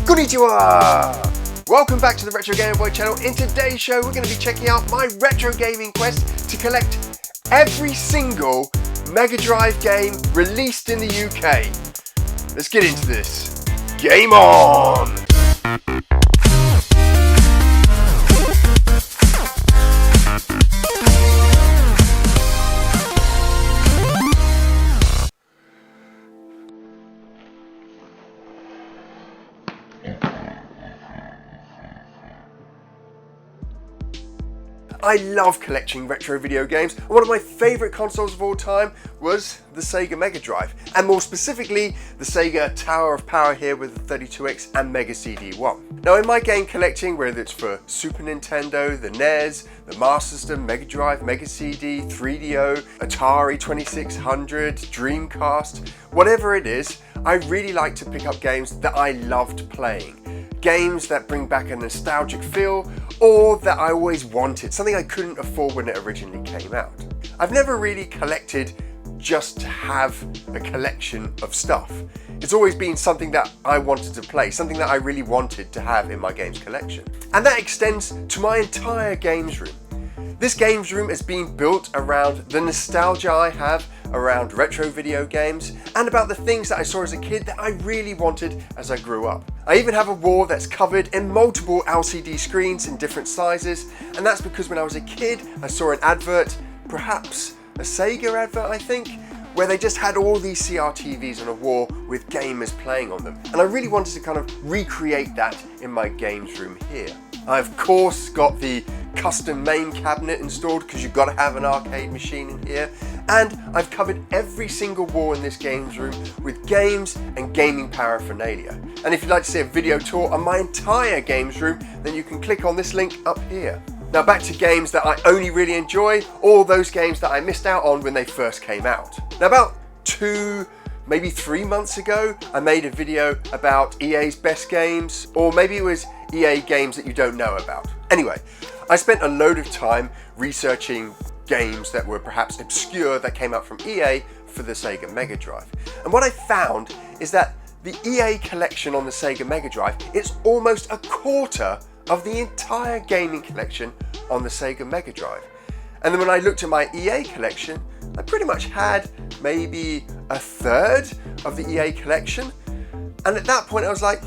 Konnichiwa! Welcome back to the Retro Gamer Boy channel. In today's show, we're going to be checking out my retro gaming quest to collect every single Mega Drive game released in the UK. Let's get into this. Game on! I love collecting retro video games, and one of my favourite consoles of all time was the Sega Mega Drive, and more specifically the Sega Tower of Power here with the 32X and Mega CD-1. Now in my game collecting, whether it's for Super Nintendo, the NES, the Master System, Mega Drive, Mega CD, 3DO, Atari 2600, Dreamcast, whatever it is, I really like to pick up games that I loved playing. Games that bring back a nostalgic feel, or that I always wanted, something I couldn't afford when it originally came out. I've never really collected just to have a collection of stuff. It's always been something that I wanted to play, something that I really wanted to have in my games collection. And that extends to my entire games room. This games room has been built around the nostalgia I have around retro video games and about the things that I saw as a kid that I really wanted as I grew up. I even have a wall that's covered in multiple LCD screens in different sizes, and that's because when I was a kid I saw an advert, perhaps a Sega advert I think, where they just had all these CRTVs on a wall with gamers playing on them. And I really wanted to kind of recreate that in my games room here. I of course got the custom main cabinet installed because you've got to have an arcade machine in here, and I've covered every single wall in this games room with games and gaming paraphernalia. And if you'd like to see a video tour on my entire games room, then you can click on this link up here. Now back to games that I only really enjoy, all those games that I missed out on when they first came out. Now about 2, maybe 3 months ago, I made a video about EA's best games, or maybe it was EA games that you don't know about. Anyway, I spent a load of time researching games that were perhaps obscure that came out from EA for the Sega Mega Drive. And what I found is that the EA collection on the Sega Mega Drive is almost a quarter of the entire gaming collection on the Sega Mega Drive. And then when I looked at my EA collection, I pretty much had maybe a third of the EA collection. And at that point I was like,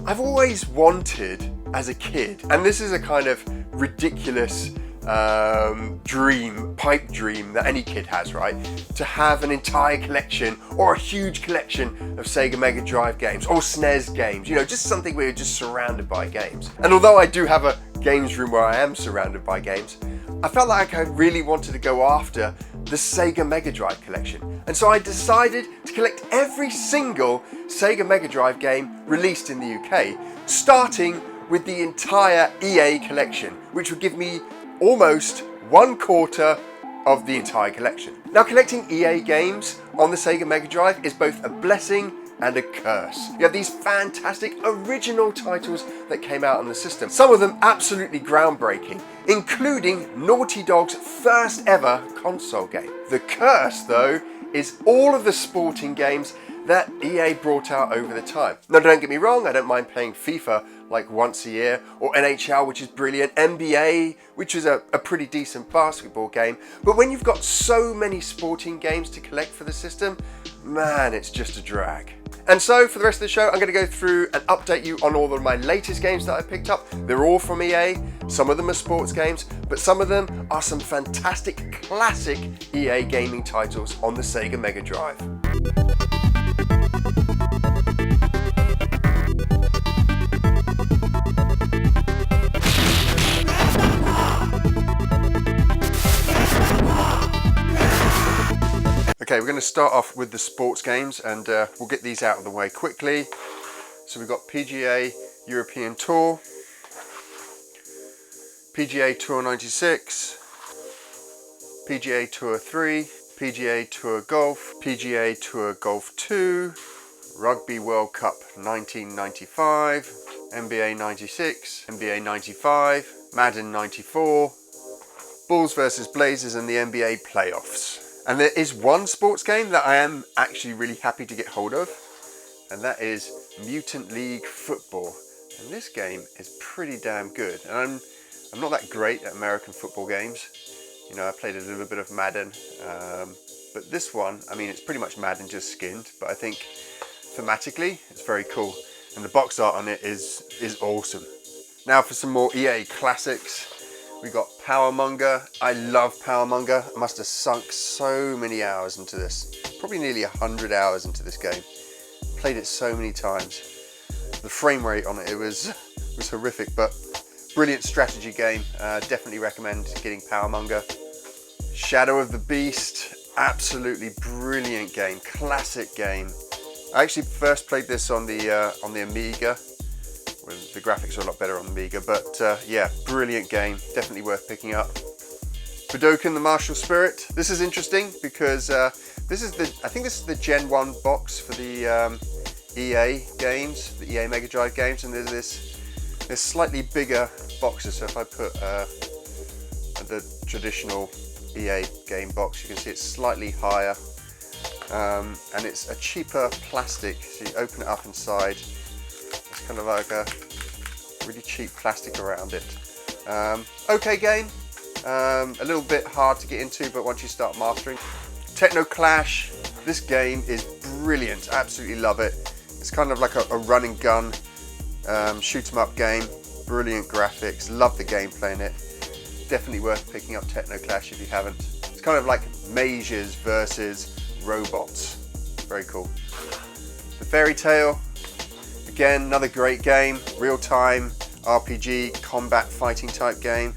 I've always wanted as a kid, and this is a kind of ridiculous pipe dream that any kid has, right? To have an entire collection or a huge collection of Sega Mega Drive games or SNES games, you know, just something where you're just surrounded by games. And although I do have a games room where I am surrounded by games, I felt like I really wanted to go after the Sega Mega Drive collection. And so I decided to collect every single Sega Mega Drive game released in the UK, starting with the entire EA collection, which would give me almost 1/4 of the entire collection. Now collecting EA games on the Sega Mega Drive is both a blessing and a curse. You have these fantastic original titles that came out on the system, some of them absolutely groundbreaking, including Naughty Dog's first ever console game. The curse though is all of the sporting games that EA brought out over the time. Now don't get me wrong, I don't mind playing FIFA like once a year, or NHL, which is brilliant, NBA, which is a pretty decent basketball game, but when you've got so many sporting games to collect for the system, man, it's just a drag. And so for the rest of the show, I'm going to go through and update you on all of my latest games that I picked up. They're all from EA, some of them are sports games, but some of them are some fantastic classic EA gaming titles on the Sega Mega Drive. Okay, we're going to start off with the sports games, and we'll get these out of the way quickly. So we've got PGA European Tour, PGA Tour 96, PGA Tour 3, PGA Tour Golf, PGA Tour Golf 2, Rugby World Cup 1995, NBA 96, NBA 95, Madden 94, Bulls vs Blazers and the NBA playoffs. And there is one sports game that I am actually really happy to get hold of. and that is Mutant League Football. And this game is pretty damn good. And I'm not that great at American football games. You know, I played a little bit of Madden, but this one, I mean, it's pretty much Madden just skinned, but I think thematically it's very cool. And the box art on it is awesome. Now for some more EA classics. We got Powermonger. I love Powermonger. I must have sunk so many hours into this. Probably nearly 100 hours into this game. Played it so many times. The frame rate on it, was horrific, but brilliant strategy game. Definitely recommend getting Powermonger. Shadow of the Beast. Absolutely brilliant game. Classic game. I actually first played this on the Amiga. The graphics are a lot better on the Amiga, but yeah, brilliant game, definitely worth picking up. Budokan the Martial Spirit. This is interesting because I think this is the Gen 1 box for the EA games, the EA Mega Drive games, and there's slightly bigger boxes. So if I put the traditional EA game box, you can see it's slightly higher, and it's a cheaper plastic. So you open it up inside. It's kind of like a really cheap plastic around it. Okay game, a little bit hard to get into, but once you start mastering. Techno Clash, this game is brilliant, absolutely love it. It's kind of like a run and gun shoot 'em up game, brilliant graphics, love the gameplay in it. Definitely worth picking up Techno Clash if you haven't. It's kind of like mages versus robots, very cool. The Fairy Tale. Again, another great game, real-time RPG, combat fighting type game.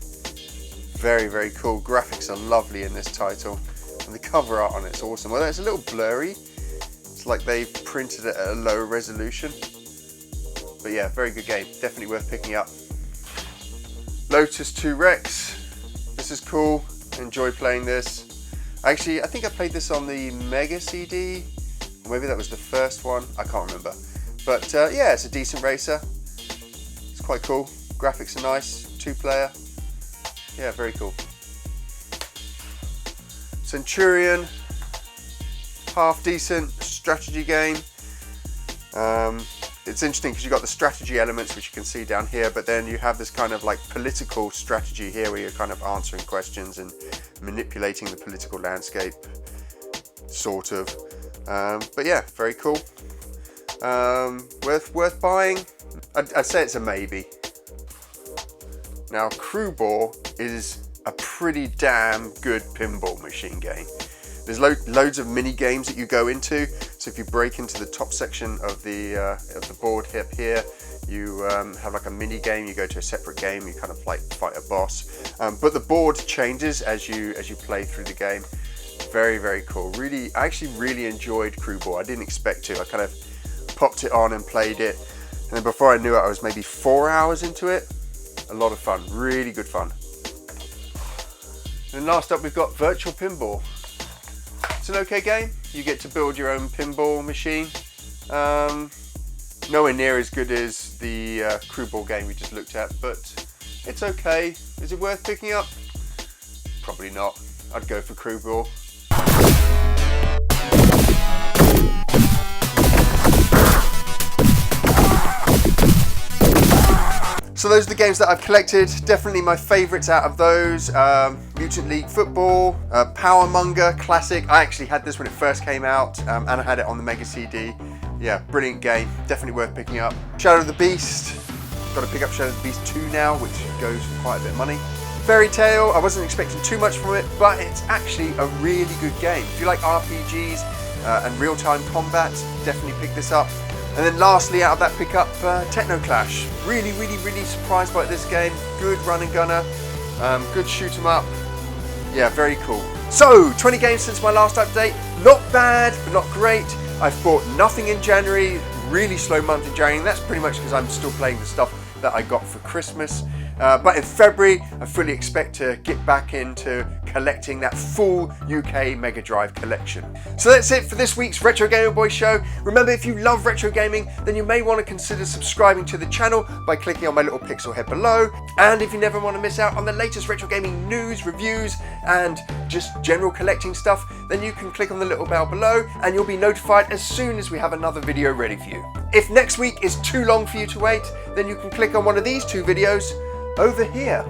Very, very cool. Graphics are lovely in this title. And the cover art on it's awesome. Although it's a little blurry, it's like they've printed it at a low resolution. But yeah, very good game. Definitely worth picking up. Lotus 2 Rex. This is cool. Enjoy playing this. Actually, I think I played this on the Mega CD. Maybe that was the first one. I can't remember. But yeah, it's a decent racer. It's quite cool. Graphics are nice. 2-player. Yeah, very cool. Centurion. Half decent strategy game. It's interesting because you've got the strategy elements, which you can see down here, but then you have this kind of like political strategy here where you're kind of answering questions and manipulating the political landscape, sort of. But yeah, very cool. Worth buying? I'd say it's a maybe. Now, Crew Ball is a pretty damn good pinball machine game. There's loads of mini games that you go into. So if you break into the top section of the board here, you have like a mini game. You go to a separate game. You kind of like fight a boss. But the board changes as you play through the game. Very, very cool. I actually really enjoyed Crew Ball. I didn't expect to. I kind of popped it on and played it, and then before I knew it, I was maybe 4 hours into it. A lot of fun, really good fun. And last up, we've got Virtual Pinball. It's an okay game. You get to build your own pinball machine. Nowhere near as good as the Crew Ball game we just looked at, but it's okay. Is it worth picking up? Probably not. I'd go for Crew Ball. So those are the games that I've collected. Definitely my favourites out of those. Mutant League Football, Powermonger, classic. I actually had this when it first came out, and I had it on the Mega CD. Yeah, brilliant game. Definitely worth picking up. Shadow of the Beast. Got to pick up Shadow of the Beast 2 now, which goes for quite a bit of money. Fairy Tale. I wasn't expecting too much from it, but it's actually a really good game. If you like RPGs and real-time combat, definitely pick this up. And then lastly, out of that pickup, Techno Clash. Really surprised by this game. Good run and gunner, good shoot 'em up. Yeah, very cool. So, 20 games since my last update. Not bad, but not great. I've bought nothing in January. Really slow month in January. And that's pretty much because I'm still playing the stuff that I got for Christmas. But in February, I fully expect to get back into collecting that full UK Mega Drive collection. So that's it for this week's Retro Gamer Boy show. Remember, if you love retro gaming, then you may want to consider subscribing to the channel by clicking on my little pixel head below. And if you never want to miss out on the latest retro gaming news, reviews, and just general collecting stuff, then you can click on the little bell below and you'll be notified as soon as we have another video ready for you. If next week is too long for you to wait, then you can click on one of these two videos over here.